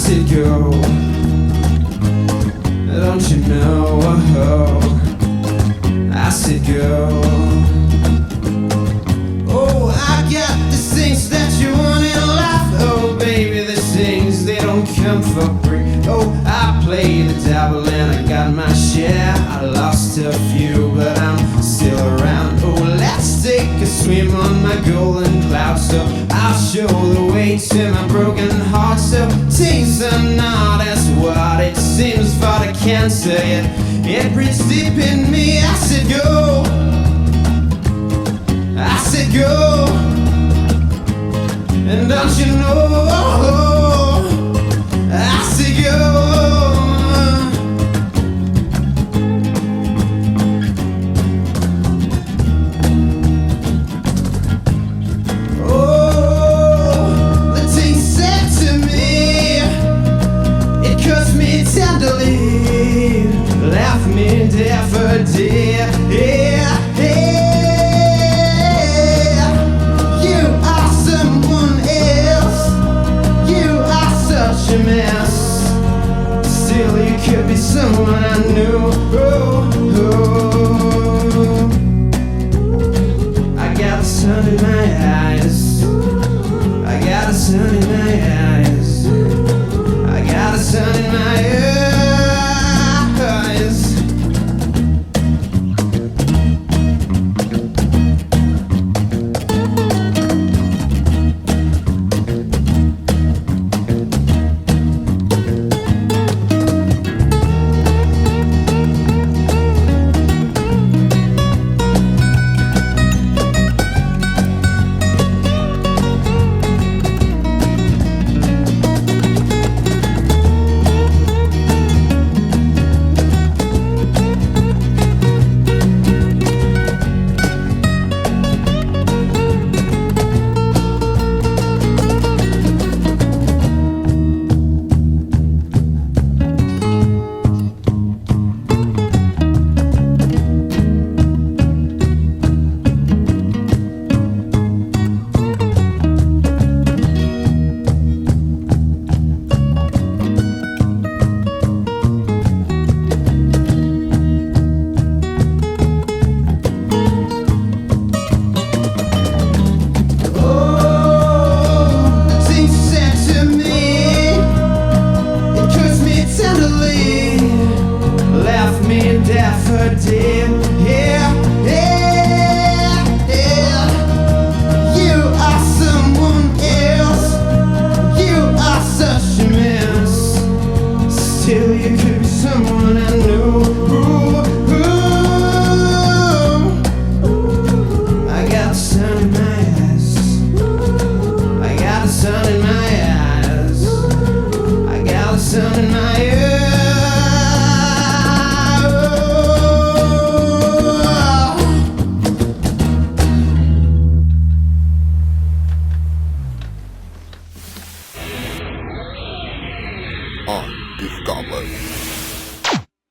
said go. Don't you know? I said go. Oh, I got these things that you want in life. Oh, baby, these things, they don't come for free. Oh, I play the devil and I got my share. I lost a few, but I'm still around. Oh, let's take a swim on my golden cloud. So I'll show the way to my broken heart. So things are not as what it seems, but I can't say it. It breathes deep in me. I said go. I said go. And don't you know? I said go. Tenderly left me there for dear. Yeah, yeah. You are someone else. You are such a mess. Still, you could be someone I knew. Oh, oh. I got the sun in my eyes. I got the sun in my eyes.